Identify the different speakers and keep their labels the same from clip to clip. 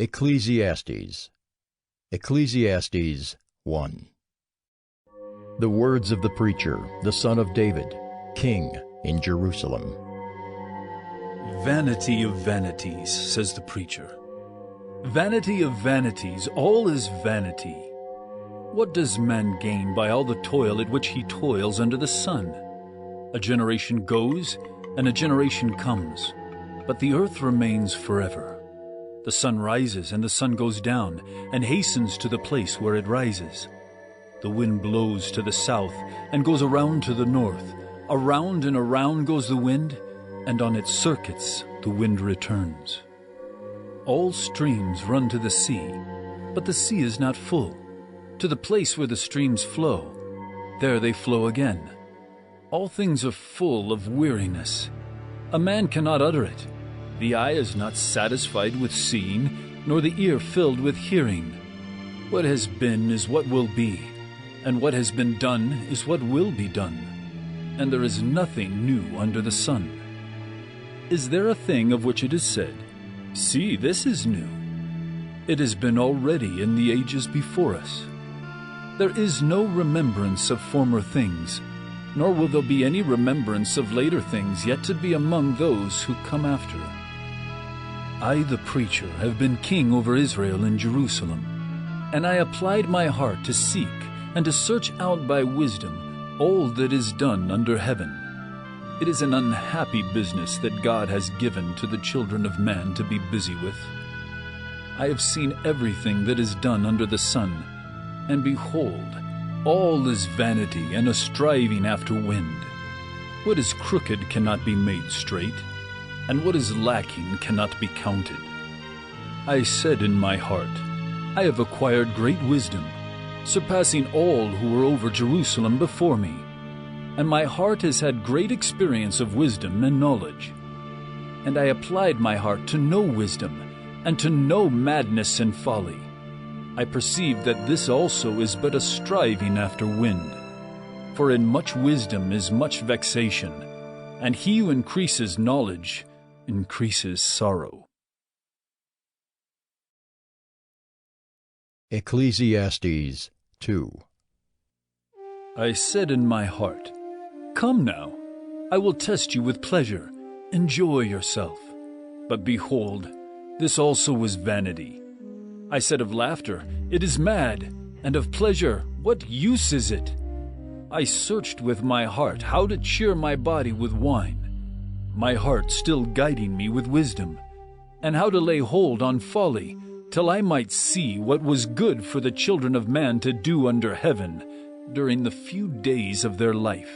Speaker 1: Ecclesiastes. Ecclesiastes 1. The words of the preacher, the son of David, king in Jerusalem.
Speaker 2: Vanity of vanities, says the preacher. Vanity of vanities, all is vanity. What does man gain by all the toil at which he toils under the sun? A generation goes, and a generation comes, but the earth remains forever. The sun rises and the sun goes down, and hastens to the place where it rises. The wind blows to the south and goes around to the north. Around and around goes the wind, and on its circuits the wind returns. All streams run to the sea, but the sea is not full. To the place where the streams flow, there they flow again. All things are full of weariness. A man cannot utter it. The eye is not satisfied with seeing, nor the ear filled with hearing. What has been is what will be, and what has been done is what will be done. And there is nothing new under the sun. Is there a thing of which it is said, "See, this is new"? It has been already in the ages before us. There is no remembrance of former things, nor will there be any remembrance of later things yet to be among those who come after. I, the preacher, have been king over Israel in Jerusalem, and I applied my heart to seek and to search out by wisdom all that is done under heaven. It is an unhappy business that God has given to the children of man to be busy with. I have seen everything that is done under the sun, and behold, all is vanity and a striving after wind. What is crooked cannot be made straight, and what is lacking cannot be counted. I said in my heart, I have acquired great wisdom, surpassing all who were over Jerusalem before me. And my heart has had great experience of wisdom and knowledge. And I applied my heart to know wisdom, and to know madness and folly. I perceived that this also is but a striving after wind. For in much wisdom is much vexation, and he who increases knowledge increases sorrow.
Speaker 1: Ecclesiastes 2.
Speaker 2: I said in my heart, Come now, I will test you with pleasure, enjoy yourself. But behold, this also was vanity. I said of laughter, It is mad, and of pleasure, what use is it? I searched with my heart how to cheer my body with wine, my heart still guiding me with wisdom, and how to lay hold on folly, till I might see what was good for the children of man to do under heaven during the few days of their life.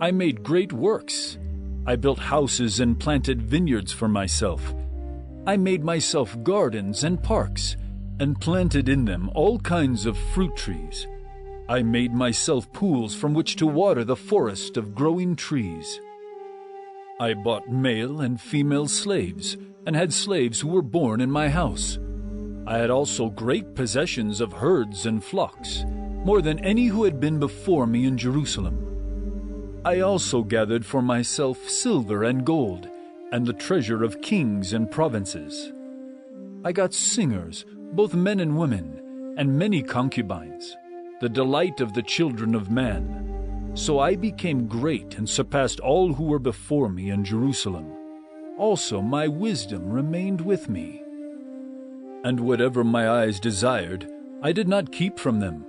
Speaker 2: I made great works. I built houses and planted vineyards for myself. I made myself gardens and parks, and planted in them all kinds of fruit trees. I made myself pools from which to water the forest of growing trees. I bought male and female slaves, and had slaves who were born in my house. I had also great possessions of herds and flocks, more than any who had been before me in Jerusalem. I also gathered for myself silver and gold, and the treasure of kings and provinces. I got singers, both men and women, and many concubines, the delight of the children of man. So I became great and surpassed all who were before me in Jerusalem. Also my wisdom remained with me. And whatever my eyes desired, I did not keep from them.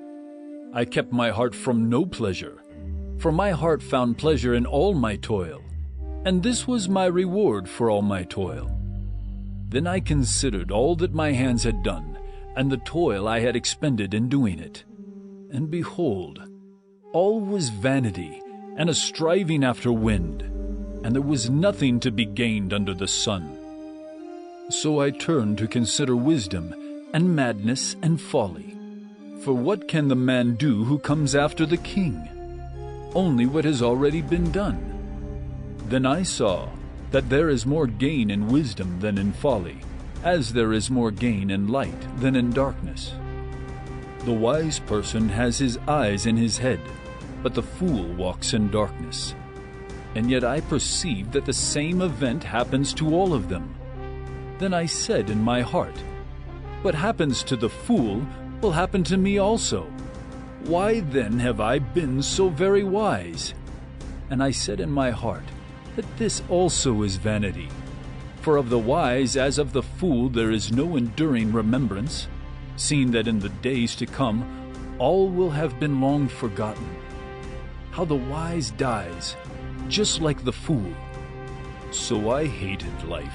Speaker 2: I kept my heart from no pleasure, for my heart found pleasure in all my toil, and this was my reward for all my toil. Then I considered all that my hands had done, and the toil I had expended in doing it. And behold, all was vanity, and a striving after wind, and there was nothing to be gained under the sun. So I turned to consider wisdom, and madness, and folly. For what can the man do who comes after the king? Only what has already been done. Then I saw that there is more gain in wisdom than in folly, as there is more gain in light than in darkness. The wise person has his eyes in his head, but the fool walks in darkness. And yet I perceive that the same event happens to all of them. Then I said in my heart, What happens to the fool will happen to me also. Why then have I been so very wise? And I said in my heart that this also is vanity. For of the wise as of the fool there is no enduring remembrance, seeing that in the days to come all will have been long forgotten. How the wise dies, just like the fool. So I hated life,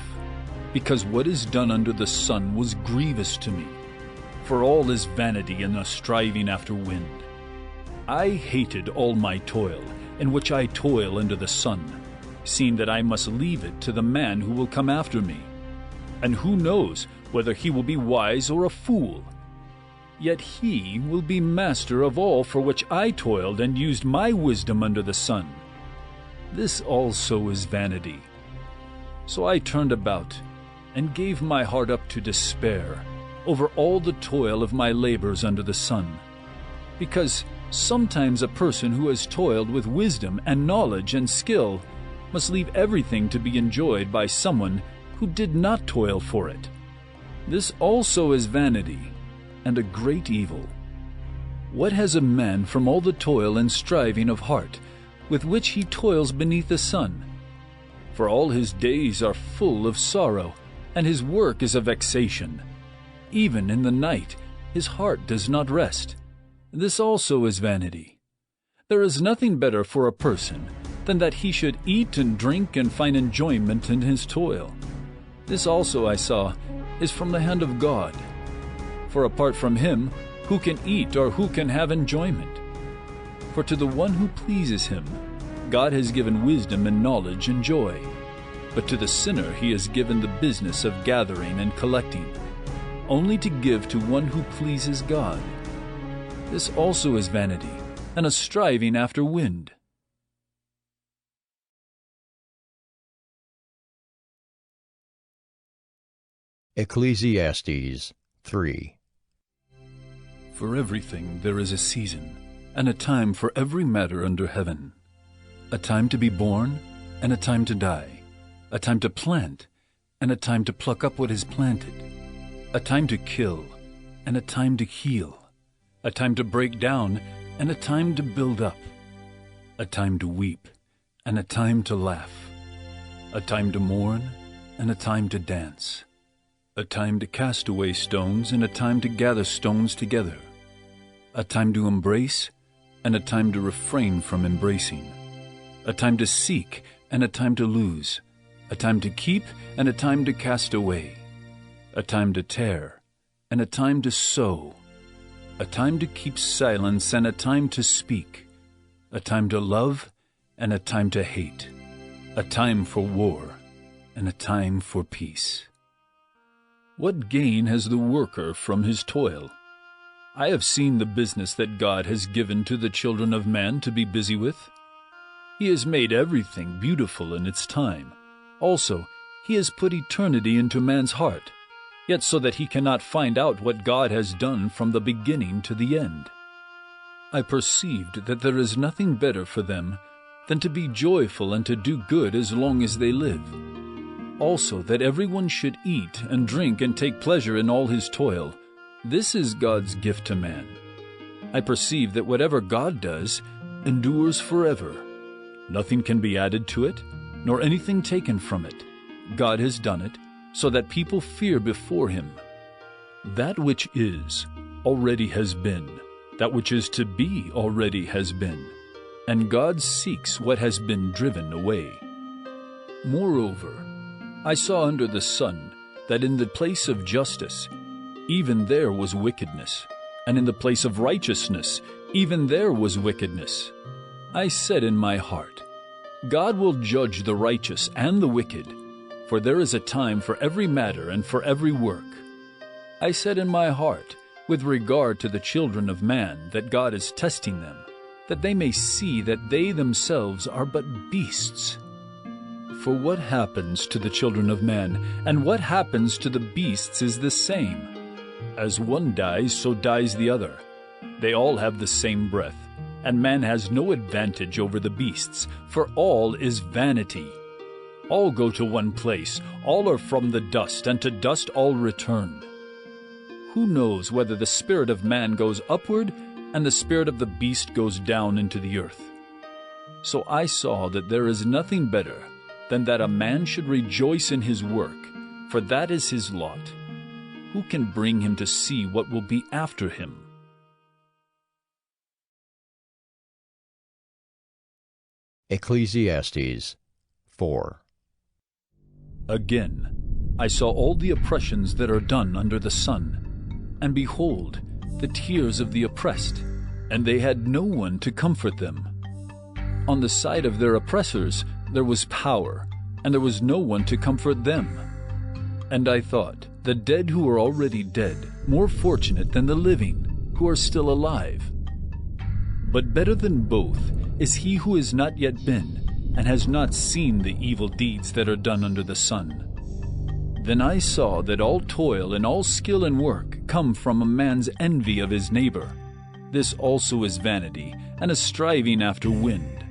Speaker 2: because what is done under the sun was grievous to me. For all is vanity and a striving after wind. I hated all my toil, in which I toil under the sun, seeing that I must leave it to the man who will come after me. And who knows whether he will be wise or a fool? Yet he will be master of all for which I toiled and used my wisdom under the sun. This also is vanity. So I turned about and gave my heart up to despair over all the toil of my labors under the sun. Because sometimes a person who has toiled with wisdom and knowledge and skill must leave everything to be enjoyed by someone who did not toil for it. This also is vanity, and a great evil. What has a man from all the toil and striving of heart with which he toils beneath the sun? For all his days are full of sorrow, and his work is a vexation. Even in the night his heart does not rest. This also is vanity. There is nothing better for a person than that he should eat and drink and find enjoyment in his toil. This also I saw is from the hand of God. For apart from him, who can eat or who can have enjoyment? For to the one who pleases him, God has given wisdom and knowledge and joy. But to the sinner he has given the business of gathering and collecting, only to give to one who pleases God. This also is vanity, and a striving after wind.
Speaker 1: Ecclesiastes 3.
Speaker 2: For everything there is a season, and a time for every matter under heaven. A time to be born, and a time to die. A time to plant, and a time to pluck up what is planted. A time to kill, and a time to heal. A time to break down, and a time to build up. A time to weep, and a time to laugh. A time to mourn, and a time to dance. A time to cast away stones, and a time to gather stones together. A time to embrace, and a time to refrain from embracing. A time to seek, and a time to lose. A time to keep, and a time to cast away. A time to tear, and a time to sow. A time to keep silence, and a time to speak. A time to love, and a time to hate. A time for war, and a time for peace. What gain has the worker from his toil? I have seen the business that God has given to the children of man to be busy with. He has made everything beautiful in its time. Also, he has put eternity into man's heart, yet so that he cannot find out what God has done from the beginning to the end. I perceived that there is nothing better for them than to be joyful and to do good as long as they live. Also, that everyone should eat and drink and take pleasure in all his toil. This is God's gift to man. I perceive that whatever God does endures forever. Nothing can be added to it, nor anything taken from it. God has done it, so that people fear before him. That which is already has been. That which is to be already has been. And God seeks what has been driven away. Moreover, I saw under the sun that in the place of justice, even there was wickedness, and in the place of righteousness, even there was wickedness. I said in my heart, God will judge the righteous and the wicked, for there is a time for every matter and for every work. I said in my heart, with regard to the children of man, that God is testing them, that they may see that they themselves are but beasts. For what happens to the children of man, and what happens to the beasts is the same. As one dies, so dies the other. They all have the same breath, and man has no advantage over the beasts, for all is vanity. All go to one place, all are from the dust, and to dust all return. Who knows whether the spirit of man goes upward and the spirit of the beast goes down into the earth? So I saw that there is nothing better than that a man should rejoice in his work, for that is his lot. Who can bring him to see what will be after him?
Speaker 1: Ecclesiastes 4.
Speaker 2: Again, I saw all the oppressions that are done under the sun, and behold, the tears of the oppressed, and they had no one to comfort them. On the side of their oppressors there was power, and there was no one to comfort them. And I thought, the dead who are already dead, more fortunate than the living, who are still alive. But better than both is he who has not yet been, and has not seen the evil deeds that are done under the sun. Then I saw that all toil and all skill and work come from a man's envy of his neighbor. This also is vanity, and a striving after wind.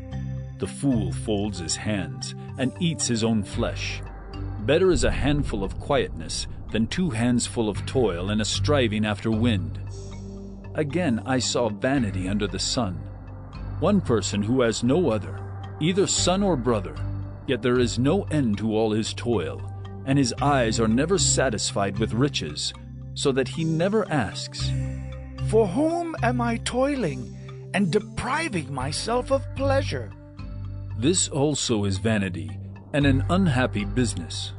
Speaker 2: The fool folds his hands, and eats his own flesh. Better is a handful of quietness than 2 hands full of toil and a striving after wind. Again I saw vanity under the sun. One person who has no other, either son or brother, yet there is no end to all his toil, and his eyes are never satisfied with riches, so that he never asks,
Speaker 3: "For whom am I toiling and depriving myself of pleasure?"
Speaker 2: This also is vanity, and an unhappy business.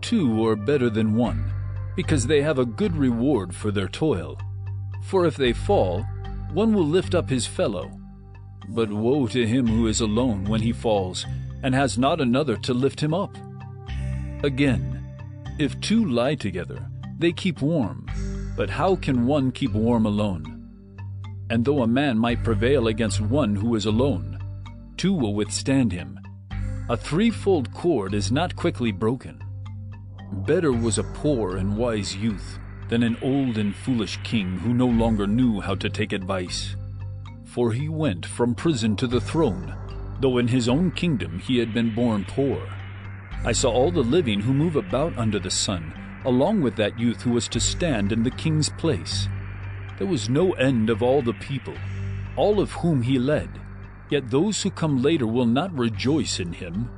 Speaker 2: 2 are better than 1, because they have a good reward for their toil. For if they fall, one will lift up his fellow. But woe to him who is alone when he falls, and has not another to lift him up. Again, if 2 lie together, they keep warm, but how can one keep warm alone? And though a man might prevail against one who is alone, 2 will withstand him. A 3-fold cord is not quickly broken. Better was a poor and wise youth than an old and foolish king who no longer knew how to take advice. For he went from prison to the throne, though in his own kingdom he had been born poor. I saw all the living who move about under the sun, along with that youth who was to stand in the king's place. There was no end of all the people, all of whom he led, yet those who come later will not rejoice in him.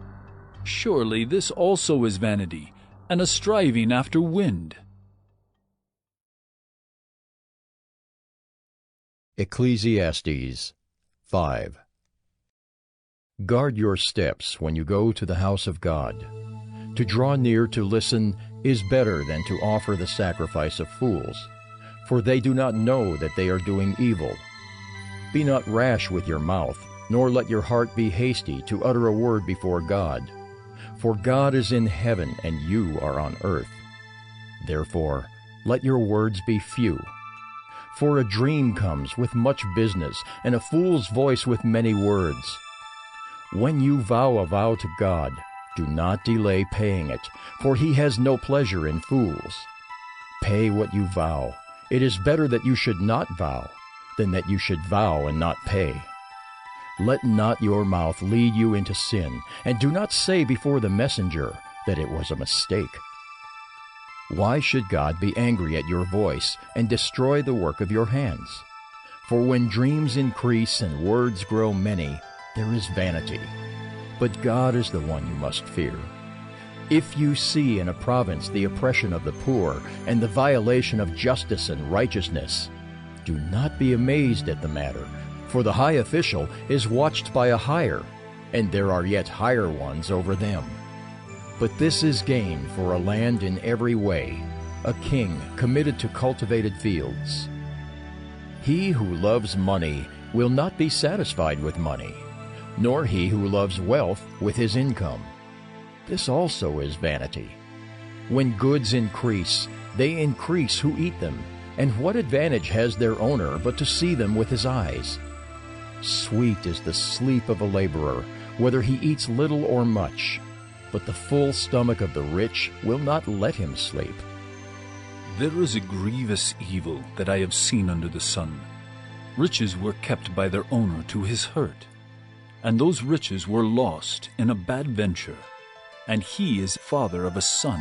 Speaker 2: Surely this also is vanity, and a striving after wind.
Speaker 1: Ecclesiastes 5. Guard your steps when you go to the house of God. To draw near to listen is better than to offer the sacrifice of fools, for they do not know that they are doing evil. Be not rash with your mouth, nor let your heart be hasty to utter a word before God. For God is in heaven, and you are on earth. Therefore, let your words be few. For a dream comes with much business, and a fool's voice with many words. When you vow a vow to God, do not delay paying it, for he has no pleasure in fools. Pay what you vow. It is better that you should not vow, than that you should vow and not pay. Let not your mouth lead you into sin, and do not say before the messenger that it was a mistake. Why should God be angry at your voice and destroy the work of your hands? For when dreams increase and words grow many, there is vanity. But God is the one you must fear. If you see in a province the oppression of the poor and the violation of justice and righteousness, do not be amazed at the matter, for the high official is watched by a higher, and there are yet higher ones over them. But this is gain for a land in every way, a king committed to cultivated fields. He who loves money will not be satisfied with money, nor he who loves wealth with his income. This also is vanity. When goods increase, they increase who eat them, and what advantage has their owner but to see them with his eyes? Sweet is the sleep of a laborer, whether he eats little or much, but the full stomach of the rich will not let him sleep.
Speaker 2: There is a grievous evil that I have seen under the sun. Riches were kept by their owner to his hurt, and those riches were lost in a bad venture. And he is father of a son,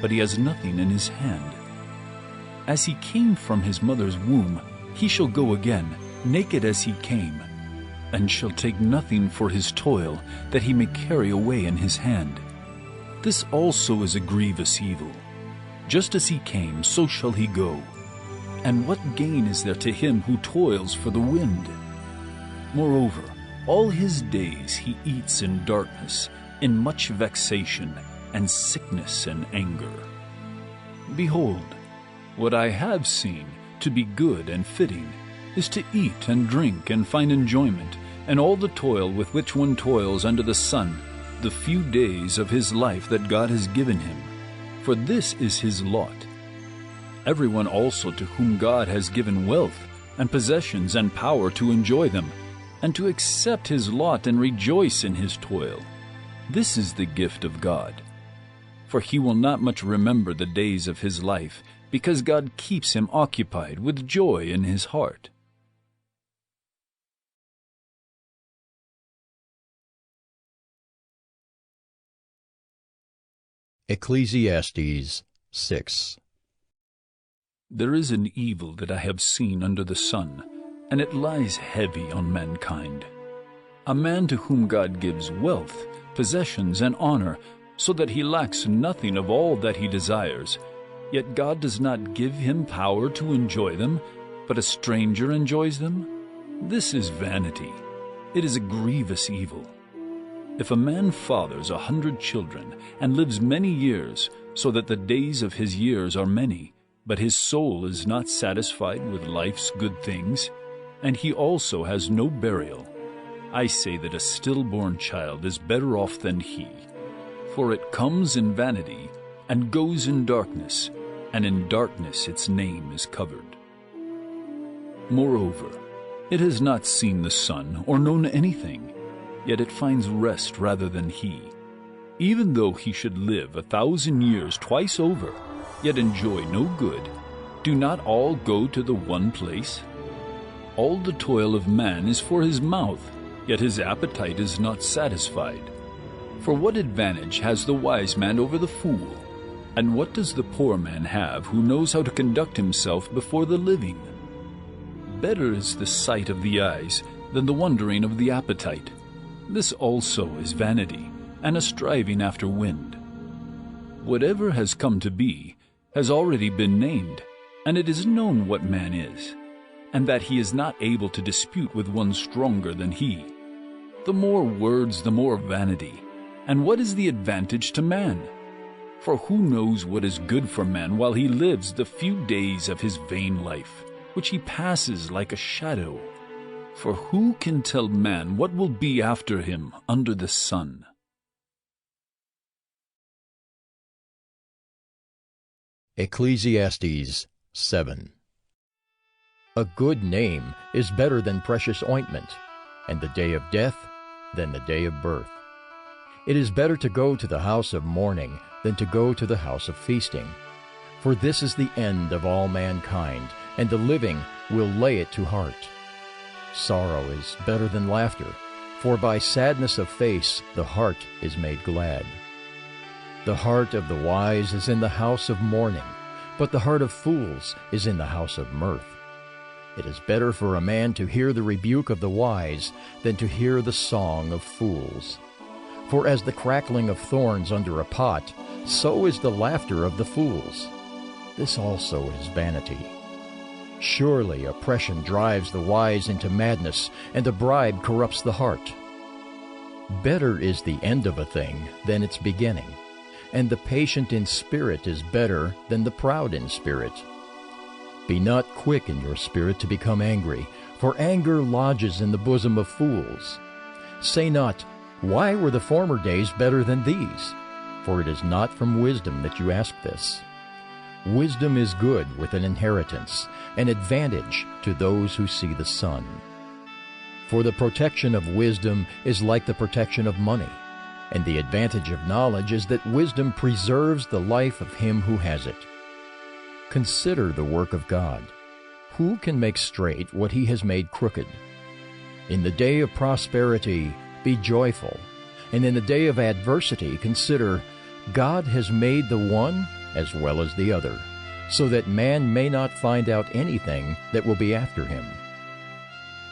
Speaker 2: but he has nothing in his hand. As he came from his mother's womb, he shall go again, naked as he came, and shall take nothing for his toil that he may carry away in his hand. This also is a grievous evil. Just as he came, so shall he go. And what gain is there to him who toils for the wind? Moreover, all his days he eats in darkness, in much vexation, and sickness and anger. Behold, what I have seen to be good and fitting is to eat and drink and find enjoyment, and all the toil with which one toils under the sun, the few days of his life that God has given him. For this is his lot. Everyone also to whom God has given wealth and possessions and power to enjoy them, and to accept his lot and rejoice in his toil. This is the gift of God. For he will not much remember the days of his life, because God keeps him occupied with joy in his heart.
Speaker 1: Ecclesiastes 6.
Speaker 2: There is an evil that I have seen under the sun, and it lies heavy on mankind. A man to whom God gives wealth, possessions, and honor, so that he lacks nothing of all that he desires, yet God does not give him power to enjoy them, but a stranger enjoys them? This is vanity. It is a grievous evil. If a man fathers 100 children, and lives many years, so that the days of his years are many, but his soul is not satisfied with life's good things, and he also has no burial, I say that a stillborn child is better off than he. For it comes in vanity, and goes in darkness, and in darkness its name is covered. Moreover, it has not seen the sun, or known anything, yet it finds rest rather than he. Even though he should live 1,000 years twice over, yet enjoy no good, do not all go to the one place? All the toil of man is for his mouth, yet his appetite is not satisfied. For what advantage has the wise man over the fool? And what does the poor man have who knows how to conduct himself before the living? Better is the sight of the eyes than the wandering of the appetite. This also is vanity, and a striving after wind. Whatever has come to be has already been named, and it is known what man is, and that he is not able to dispute with one stronger than he. The more words, the more vanity. And what is the advantage to man? For who knows what is good for man while he lives the few days of his vain life, which he passes like a shadow? For who can tell man what will be after him under the sun?
Speaker 1: Ecclesiastes 7. A good name is better than precious ointment, and the day of death than the day of birth. It is better to go to the house of mourning than to go to the house of feasting. For this is the end of all mankind, and the living will lay it to heart. Sorrow is better than laughter, for by sadness of face the heart is made glad. The heart of the wise is in the house of mourning, but the heart of fools is in the house of mirth. It is better for a man to hear the rebuke of the wise than to hear the song of fools. For as the crackling of thorns under a pot, so is the laughter of the fools. This also is vanity. Surely oppression drives the wise into madness, and a bribe corrupts the heart. Better is the end of a thing than its beginning, and the patient in spirit is better than the proud in spirit. Be not quick in your spirit to become angry, for anger lodges in the bosom of fools. Say not, why were the former days better than these? For it is not from wisdom that you ask this. Wisdom is good with an inheritance, an advantage to those who see the sun. For the protection of wisdom is like the protection of money, and the advantage of knowledge is that wisdom preserves the life of him who has it. Consider the work of God. Who can make straight what he has made crooked? In the day of prosperity, be joyful, and in the day of adversity, consider, God has made the one as well as the other. so that man may not find out anything that will be after him.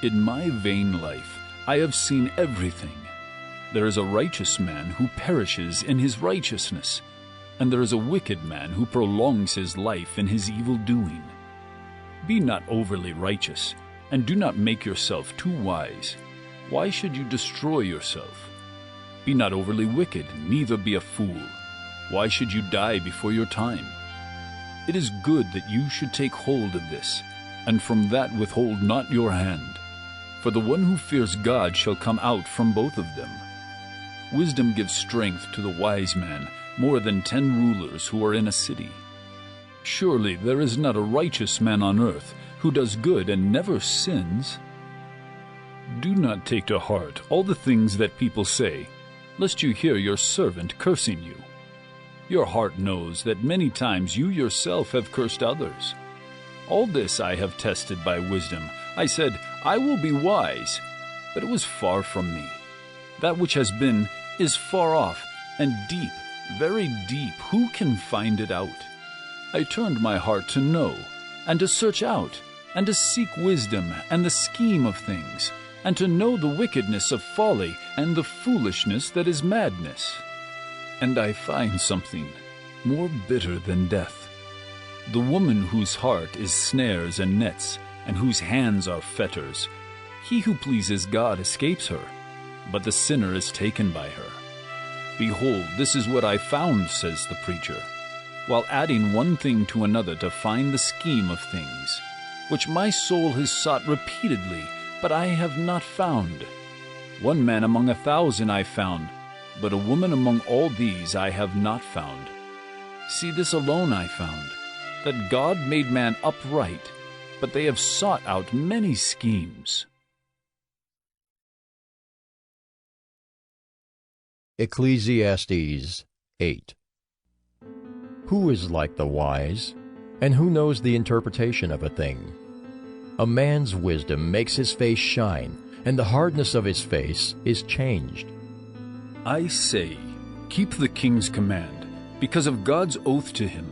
Speaker 2: In my vain life I have seen everything. There is a righteous man who perishes in his righteousness, and there is a wicked man who prolongs his life in his evil doing. Be not overly righteous, and do not make yourself too wise. Why should you destroy yourself? Be not overly wicked, neither be a fool. Why should you die before your time? It is good that you should take hold of this, and from that withhold not your hand. For the one who fears God shall come out from both of them. Wisdom gives strength to the wise man, more than 10 rulers who are in a city. Surely there is not a righteous man on earth who does good and never sins. Do not take to heart all the things that people say, lest you hear your servant cursing you. Your heart knows that many times you yourself have cursed others. All this I have tested by wisdom. I said, I will be wise, but it was far from me. That which has been is far off, and deep, very deep. Who can find it out? I turned my heart to know, and to search out, and to seek wisdom and the scheme of things, and to know the wickedness of folly and the foolishness that is madness. And I find something more bitter than death. The woman whose heart is snares and nets, and whose hands are fetters. He who pleases God escapes her, but the sinner is taken by her. Behold, this is what I found, says the preacher, while adding one thing to another to find the scheme of things, which my soul has sought repeatedly, but I have not found. One man among 1,000 I found, but a woman among all these I have not found. See, this alone I found, that God made man upright, but they have sought out many schemes.
Speaker 1: Ecclesiastes 8. Who is like the wise, and who knows the interpretation of a thing? A man's wisdom makes his face shine, and the hardness of his face is changed.
Speaker 2: I say, keep the king's command, because of God's oath to him.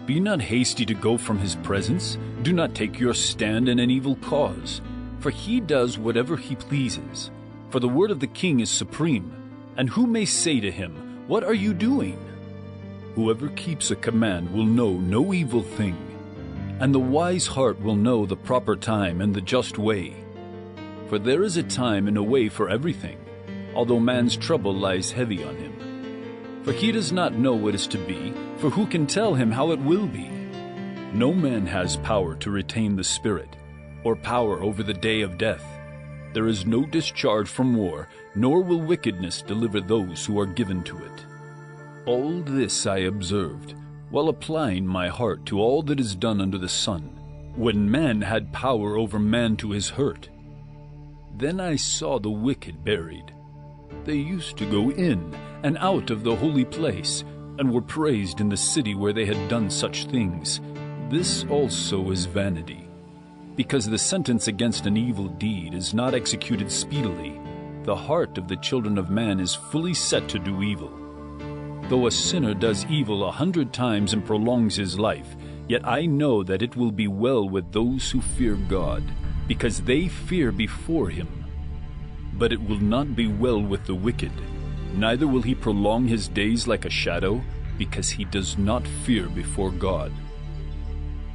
Speaker 2: Be not hasty to go from his presence. Do not take your stand in an evil cause, for he does whatever he pleases. For the word of the king is supreme, and who may say to him, what are you doing? Whoever keeps a command will know no evil thing, and the wise heart will know the proper time and the just way. For there is a time and a way for everything, although man's trouble lies heavy on him. For he does not know what is to be, for who can tell him how it will be? No man has power to retain the spirit, or power over the day of death. There is no discharge from war, nor will wickedness deliver those who are given to it. All this I observed, while applying my heart to all that is done under the sun, when man had power over man to his hurt. Then I saw the wicked buried. They used to go in and out of the holy place, and were praised in the city where they had done such things. This also is vanity, because the sentence against an evil deed is not executed speedily. The heart of the children of man is fully set to do evil. Though a sinner does evil 100 times and prolongs his life, yet I know that it will be well with those who fear God, because they fear before him. But it will not be well with the wicked, neither will he prolong his days like a shadow, because he does not fear before God.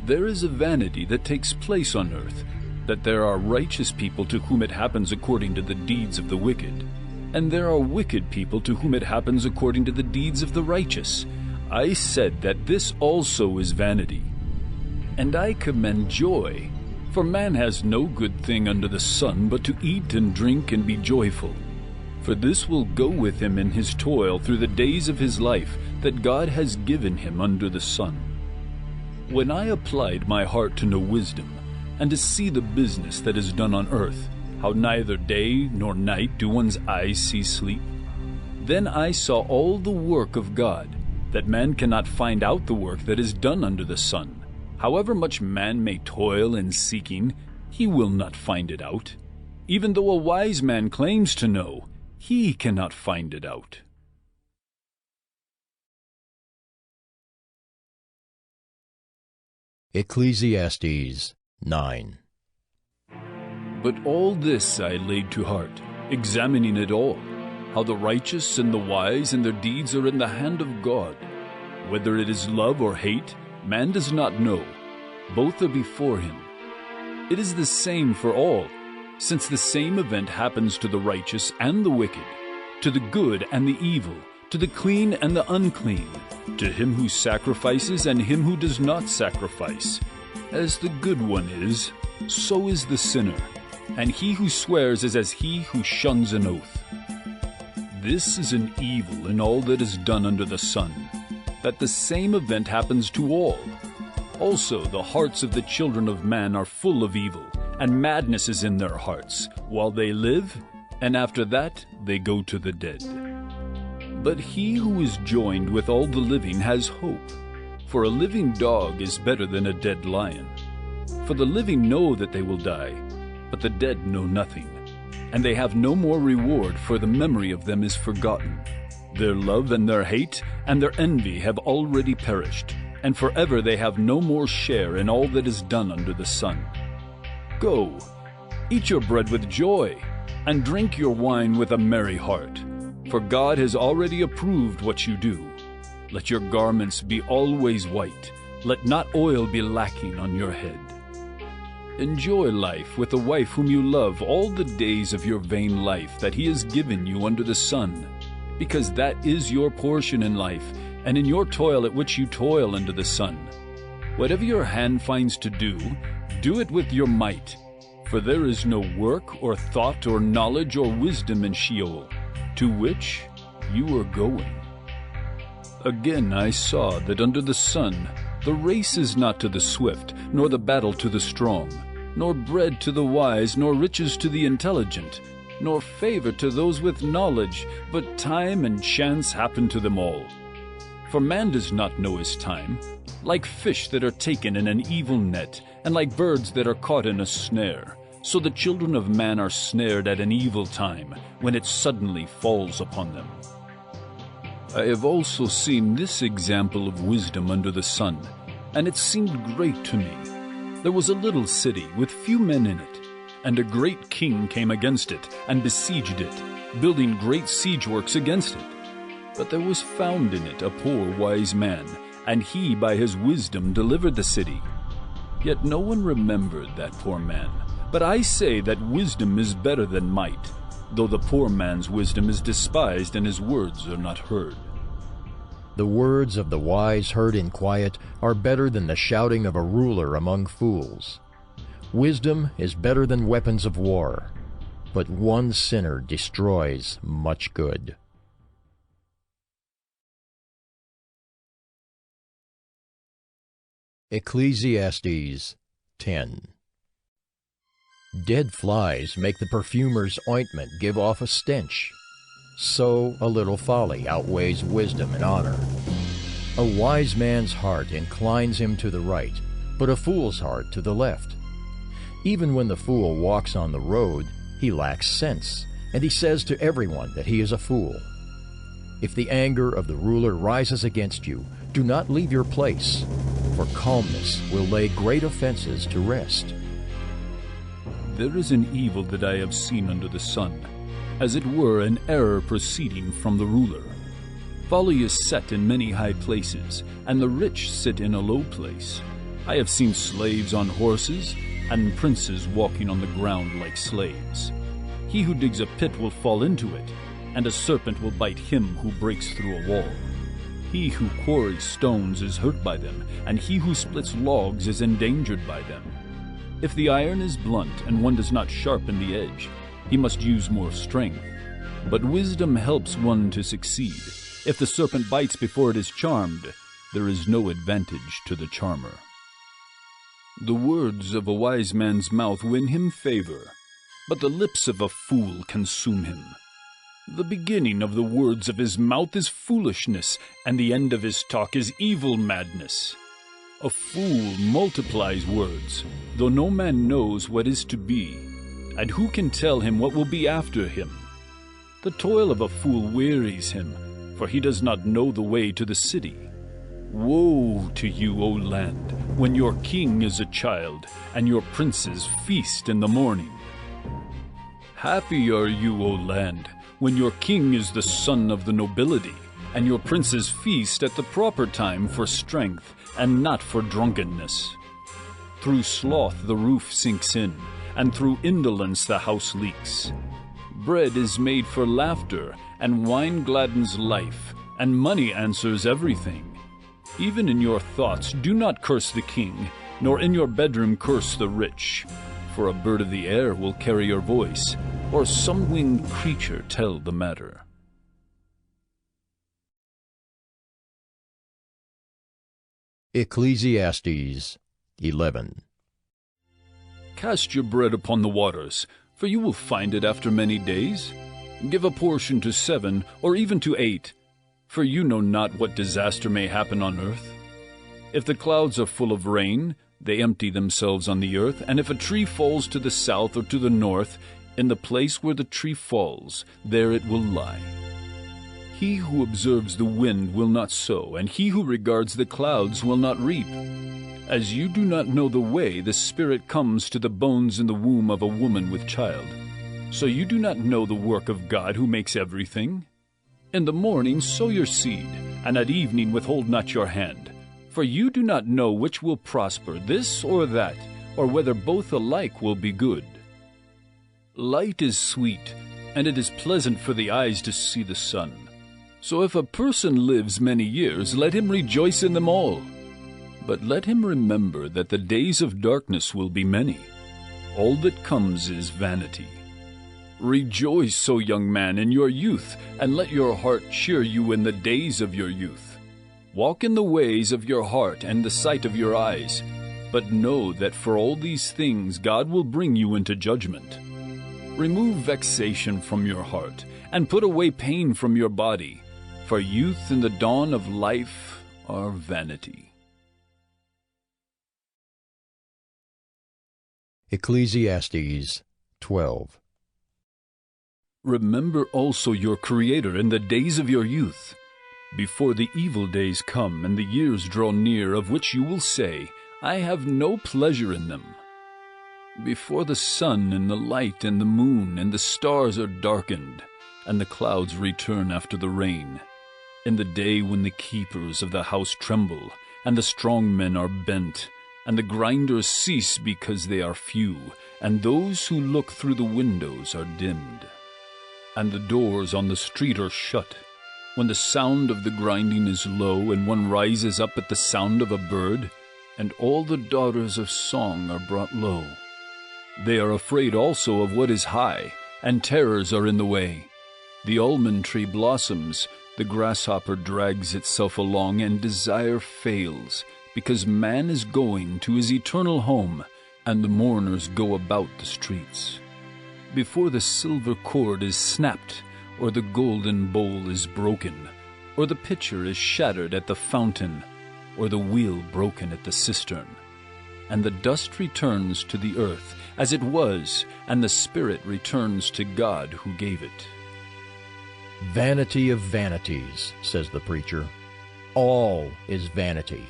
Speaker 2: There is a vanity that takes place on earth, that there are righteous people to whom it happens according to the deeds of the wicked, and there are wicked people to whom it happens according to the deeds of the righteous. I said that this also is vanity. And I commend joy, for man has no good thing under the sun but to eat and drink and be joyful. For this will go with him in his toil through the days of his life that God has given him under the sun. When I applied my heart to know wisdom, and to see the business that is done on earth, how neither day nor night do one's eyes see sleep, then I saw all the work of God, that man cannot find out the work that is done under the sun. However much man may toil in seeking, he will not find it out. Even though a wise man claims to know, he cannot find it out.
Speaker 1: Ecclesiastes 9.
Speaker 2: But all this I laid to heart, examining it all, how the righteous and the wise and their deeds are in the hand of God. Whether it is love or hate, man does not know. Both are before him. It is the same for all, since the same event happens to the righteous and the wicked, to the good and the evil, to the clean and the unclean, to him who sacrifices and him who does not sacrifice. As the good one is, so is the sinner, and he who swears is as he who shuns an oath. This is an evil in all that is done under the sun, that the same event happens to all. Also the hearts of the children of man are full of evil, and madness is in their hearts, while they live, and after that they go to the dead. But he who is joined with all the living has hope, for a living dog is better than a dead lion. For the living know that they will die, but the dead know nothing, and they have no more reward, for the memory of them is forgotten. Their love and their hate and their envy have already perished, and forever they have no more share in all that is done under the sun. Go, eat your bread with joy, and drink your wine with a merry heart, for God has already approved what you do. Let your garments be always white, let not oil be lacking on your head. Enjoy life with a wife whom you love all the days of your vain life that he has given you under the sun, because that is your portion in life, and in your toil at which you toil under the sun. Whatever your hand finds to do, do it with your might, for there is no work or thought or knowledge or wisdom in Sheol, to which you are going. Again I saw that under the sun the race is not to the swift, nor the battle to the strong, nor bread to the wise, nor riches to the intelligent, nor favor to those with knowledge, but time and chance happen to them all. For man does not know his time, like fish that are taken in an evil net, and like birds that are caught in a snare. So the children of man are snared at an evil time, when it suddenly falls upon them. I have also seen this example of wisdom under the sun, and it seemed great to me. There was a little city with few men in it, and a great king came against it, and besieged it, building great siege works against it. But there was found in it a poor wise man, and he by his wisdom delivered the city. Yet no one remembered that poor man. But I say that wisdom is better than might, though the poor man's wisdom is despised and his words are not heard.
Speaker 1: The words of the wise heard in quiet are better than the shouting of a ruler among fools. Wisdom is better than weapons of war, but one sinner destroys much good. Ecclesiastes 10. Dead flies make the perfumer's ointment give off a stench. So a little folly outweighs wisdom and honor. A wise man's heart inclines him to the right, but a fool's heart to the left. Even when the fool walks on the road, he lacks sense, and he says to everyone that he is a fool. If the anger of the ruler rises against you, do not leave your place, for calmness will lay great offenses to rest.
Speaker 2: There is an evil that I have seen under the sun, as it were an error proceeding from the ruler. Folly is set in many high places, and the rich sit in a low place. I have seen slaves on horses, and princes walking on the ground like slaves. He who digs a pit will fall into it, and a serpent will bite him who breaks through a wall. He who quarries stones is hurt by them, and he who splits logs is endangered by them. If the iron is blunt and one does not sharpen the edge, he must use more strength. But wisdom helps one to succeed. If the serpent bites before it is charmed, there is no advantage to the charmer. The words of a wise man's mouth win him favor, but the lips of a fool consume him. The beginning of the words of his mouth is foolishness, and the end of his talk is evil madness. A fool multiplies words, though no man knows what is to be, and who can tell him what will be after him? The toil of a fool wearies him, for he does not know the way to the city. Woe to you, O land, when your king is a child, and your princes feast in the morning. Happy are you, O land, when your king is the son of the nobility, and your princes feast at the proper time for strength, and not for drunkenness. Through sloth the roof sinks in, and through indolence the house leaks. Bread is made for laughter, and wine gladdens life, and money answers everything. Even in your thoughts do not curse the king, nor in your bedroom curse the rich. For a bird of the air will carry your voice, or some winged creature tell the matter.
Speaker 1: Ecclesiastes 11.
Speaker 2: Cast your bread upon the waters, for you will find it after many days. Give a portion to 7, or even to 8, for you know not what disaster may happen on earth. If the clouds are full of rain, they empty themselves on the earth, and if a tree falls to the south or to the north, in the place where the tree falls, there it will lie. He who observes the wind will not sow, and he who regards the clouds will not reap. As you do not know the way the Spirit comes to the bones in the womb of a woman with child, so you do not know the work of God who makes everything. In the morning sow your seed, and at evening withhold not your hand. For you do not know which will prosper, this or that, or whether both alike will be good. Light is sweet, and it is pleasant for the eyes to see the sun. So if a person lives many years, let him rejoice in them all. But let him remember that the days of darkness will be many. All that comes is vanity. Rejoice, O young man, in your youth, and let your heart cheer you in the days of your youth. Walk in the ways of your heart and the sight of your eyes, but know that for all these things God will bring you into judgment. Remove vexation from your heart, and put away pain from your body, for youth and the dawn of life are vanity.
Speaker 1: Ecclesiastes 12.
Speaker 2: Remember also your Creator in the days of your youth, before the evil days come and the years draw near, of which you will say, I have no pleasure in them. Before the sun and the light and the moon and the stars are darkened, and the clouds return after the rain, in the day when the keepers of the house tremble, and the strong men are bent, and the grinders cease because they are few, and those who look through the windows are dimmed. And the doors on the street are shut, when the sound of the grinding is low, and one rises up at the sound of a bird, and all the daughters of song are brought low. They are afraid also of what is high, and terrors are in the way. The almond tree blossoms, the grasshopper drags itself along, and desire fails, because man is going to his eternal home, and the mourners go about the streets. Before the silver cord is snapped, or the golden bowl is broken, or the pitcher is shattered at the fountain, or the wheel broken at the cistern. And the dust returns to the earth as it was, and the spirit returns to God who gave it.
Speaker 1: Vanity of vanities, says the preacher. All is vanity.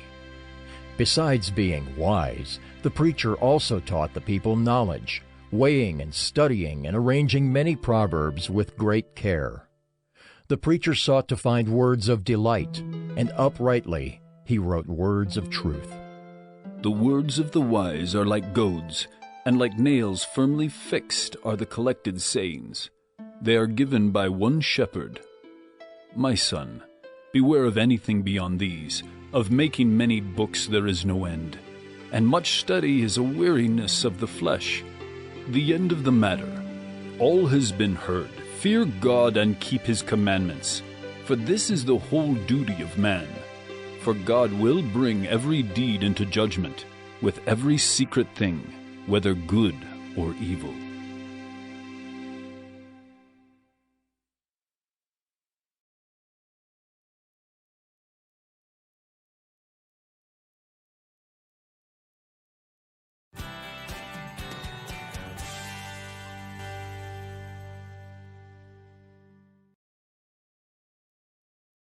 Speaker 1: Besides being wise, the preacher also taught the people knowledge, weighing and studying and arranging many proverbs with great care. The preacher sought to find words of delight, and uprightly he wrote words of truth.
Speaker 2: The words of the wise are like goads, and like nails firmly fixed are the collected sayings. They are given by one shepherd. My son, beware of anything beyond these. Of making many books there is no end, and much study is a weariness of the flesh. The end of the matter, all has been heard. Fear God and keep his commandments, for this is the whole duty of man. For God will bring every deed into judgment, with every secret thing, whether good or evil.